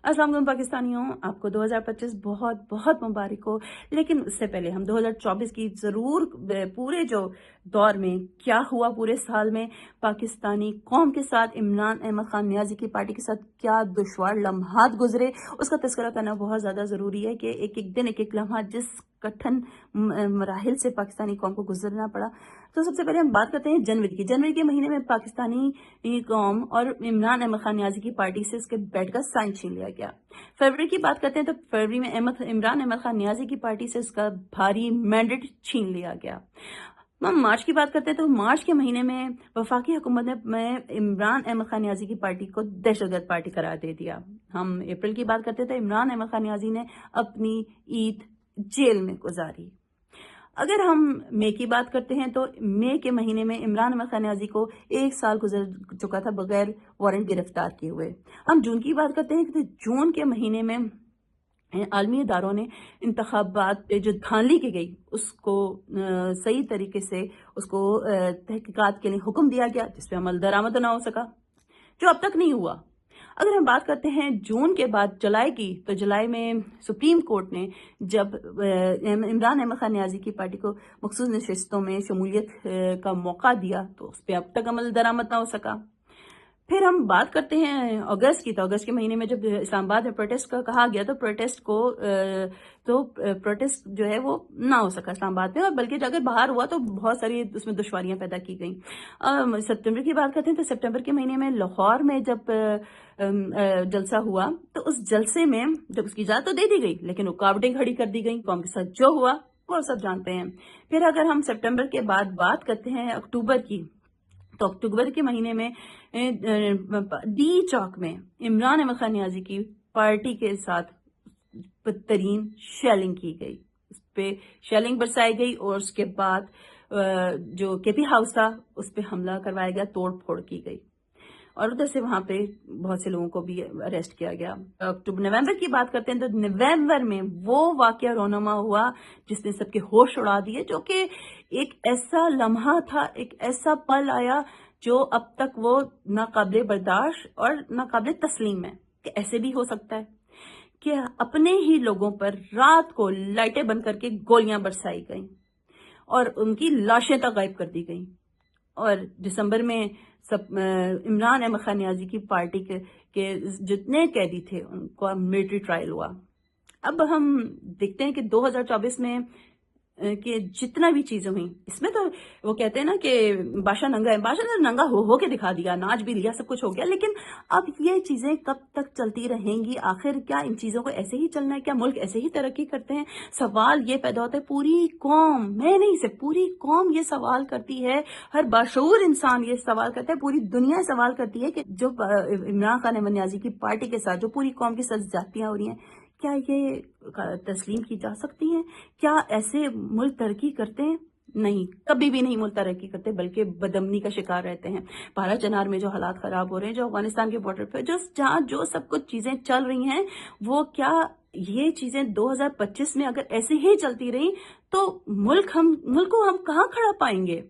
अस्सलाम वालेकुम पाकिस्तानियों, आपको 2025 बहुत बहुत मुबारक हो। लेकिन उससे पहले हम 2024 की ज़रूर पूरे जो दौर में क्या हुआ, पूरे साल में पाकिस्तानी कौम के साथ, इमरान अहमद खान नियाज़ी की पार्टी के साथ क्या दुश्वार लम्हात गुजरे, उसका तज़किरा करना बहुत ज़्यादा ज़रूरी है कि एक एक दिन, एक एक लम्हा जिस कठिन मराहिल से पाकिस्तानी कौम को गुजरना पड़ा। तो सबसे पहले हम बात करते हैं जनवरी की। जनवरी के महीने में पाकिस्तानी कौम और इमरान अहमद खान नियाज़ी की पार्टी से उसके बेड का साइन छीन लिया गया। फरवरी की बात करते हैं तो फरवरी में इमरान अहमद खान नियाज़ी की पार्टी से उसका भारी मैंडेट छीन लिया गया। हम मार्च की बात करते हैं तो मार्च के महीने में वफाकी हुकूमत ने इमरान अहमद खान नियाज़ी की पार्टी को दहशतगर्द पार्टी करार दे दिया। हम अप्रैल की बात करते हैं तो इमरान अहमद खान नियाज़ी ने अपनी ईद जेल में गुजारी। अगर हम मई की बात करते हैं तो मई के महीने में इमरान अहमद खान नियाज़ी को 1 साल गुजर चुका था बगैर वारंट गिरफ्तार किए हुए। हम जून की बात करते हैं तो जून के महीने में आलमी इदारों ने इंतखाबात पे जो धांधली की गई उसको सही तरीके से उसको तहकीकात के लिए हुक्म दिया गया, जिसपे अमल दरामद ना हो सका, जो अब तक नहीं हुआ। अगर हम बात करते हैं जून के बाद जुलाई की, तो जुलाई में सुप्रीम कोर्ट ने जब इमरान अहमद खान नियाज़ी की पार्टी को मखसूस नशिस्तों में शमूलियत का मौका दिया, तो उस पर अब तक अमल दरामद ना हो सका। फिर हम बात करते हैं अगस्त की, तो अगस्त के महीने में जब इस्लामाबाद में प्रोटेस्ट का कहा गया तो प्रोटेस्ट जो है वो ना हो सका इस्लामाबाद में, और बल्कि अगर बाहर हुआ तो बहुत सारी उसमें दुश्वारियां पैदा की गई। सितंबर की बात करते हैं तो सितंबर के महीने में लाहौर में जब जलसा हुआ तो उस जलसे में जब उसकी इजाजत तो दे दी गई, लेकिन रुकावटें खड़ी कर दी गई। कौम के साथ जो हुआ वो सब जानते हैं। फिर अगर हम सितंबर के बाद बात करते हैं अक्टूबर की, तो अक्टूबर के महीने में डी चौक में इमरान अहमद खान नियाज़ी की पार्टी के साथ बदतरीन शेलिंग की गई, उस पर शेलिंग बरसाई गई और उसके बाद जो केपी हाउस था उस पर हमला करवाया गया, तोड़ फोड़ की गई और उधर से वहां पे बहुत से लोगों को भी अरेस्ट किया गया। नवंबर की बात करते हैं तो नवंबर में वो वाकया रोनमा हुआ जिसने सबके होश उड़ा दिए, जो कि एक ऐसा लम्हा था, एक ऐसा पल आया जो अब तक वो नाकाबिले बर्दाश्त और नाकाबिले तस्लीम है कि ऐसे भी हो सकता है कि अपने ही लोगों पर रात को लाइटें बंद करके गोलियां बरसाई गईं और उनकी लाशें तक गायब कर दी गईं। और दिसंबर में इमरान अहमद खान नियाज़ी की पार्टी के जितने कैदी थे उनको मिलिट्री ट्रायल हुआ। अब हम देखते हैं कि 2024 में कि जितना भी चीजें हुई, इसमें तो वो कहते हैं ना कि बादशाह नंगा है, बादशाह ने नंगा हो के दिखा दिया, नाच भी लिया, सब कुछ हो गया। लेकिन अब ये चीजें कब तक चलती रहेंगी? आखिर क्या इन चीजों को ऐसे ही चलना है? क्या मुल्क ऐसे ही तरक्की करते हैं? सवाल ये पैदा होता है, पूरी कौम, मैं नहीं, सिर्फ पूरी कौम ये सवाल करती है, हर बाशऊर इंसान ये सवाल करता है, पूरी दुनिया सवाल करती है कि जो इमरान खान अहमद नियाज़ी की पार्टी के साथ जो पूरी कौम के साथ ज्यादतियां हो रही हैं, क्या ये तस्लीम की जा सकती हैं? क्या ऐसे मुल्क तरक्की करते हैं? नहीं, कभी भी नहीं मुल्क तरक्की करते, बल्कि बदअमनी का शिकार रहते हैं। पारा चनार में जो हालात खराब हो रहे हैं, जो अफगानिस्तान के बॉर्डर पे जहाँ जो सब कुछ चीजें चल रही हैं, वो क्या ये चीजें 2025 में अगर ऐसे ही चलती रही तो मुल्क को हम कहाँ खड़ा पाएंगे?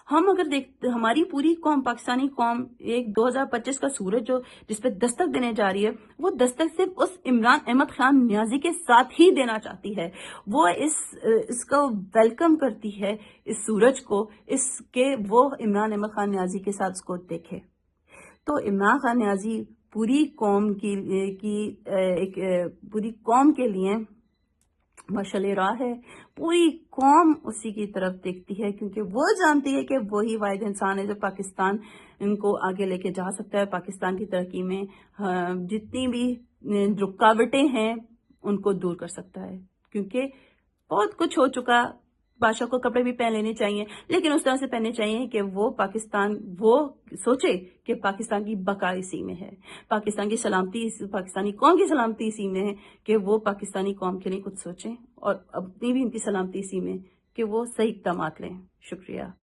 हम अगर देखते, हमारी पूरी कौम, पाकिस्तानी कौम, एक 2025 का सूरज जो जिसपे दस्तक देने जा रही है, वो दस्तक सिर्फ उस इमरान अहमद खान नियाज़ी के साथ ही देना चाहती है। वो इसको वेलकम करती है, इस सूरज को, इसके वो इमरान अहमद खान नियाज़ी के साथ उसको देखे। तो इमरान खान नियाज़ी पूरी कौम पूरी कौम के लिए मशाल राह है। पूरी कौम उसी की तरफ देखती है, क्योंकि वो जानती है कि वही वाहिद इंसान है जो पाकिस्तान इनको आगे लेके जा सकता है। पाकिस्तान की तरक्की में जितनी भी रुकावटें हैं उनको दूर कर सकता है, क्योंकि बहुत कुछ हो चुका। बादशाह को कपड़े भी पहन लेने चाहिए, लेकिन उस तरह से पहनने चाहिए कि वो सोचे कि पाकिस्तान की बका इसी में है, पाकिस्तान की सलामती, पाकिस्तानी कौम की सलामती इसी में है कि वो पाकिस्तानी कौम के लिए कुछ सोचें, और अपनी भी उनकी सलामती इसी में कि वो सही इक़दाम लें। शुक्रिया।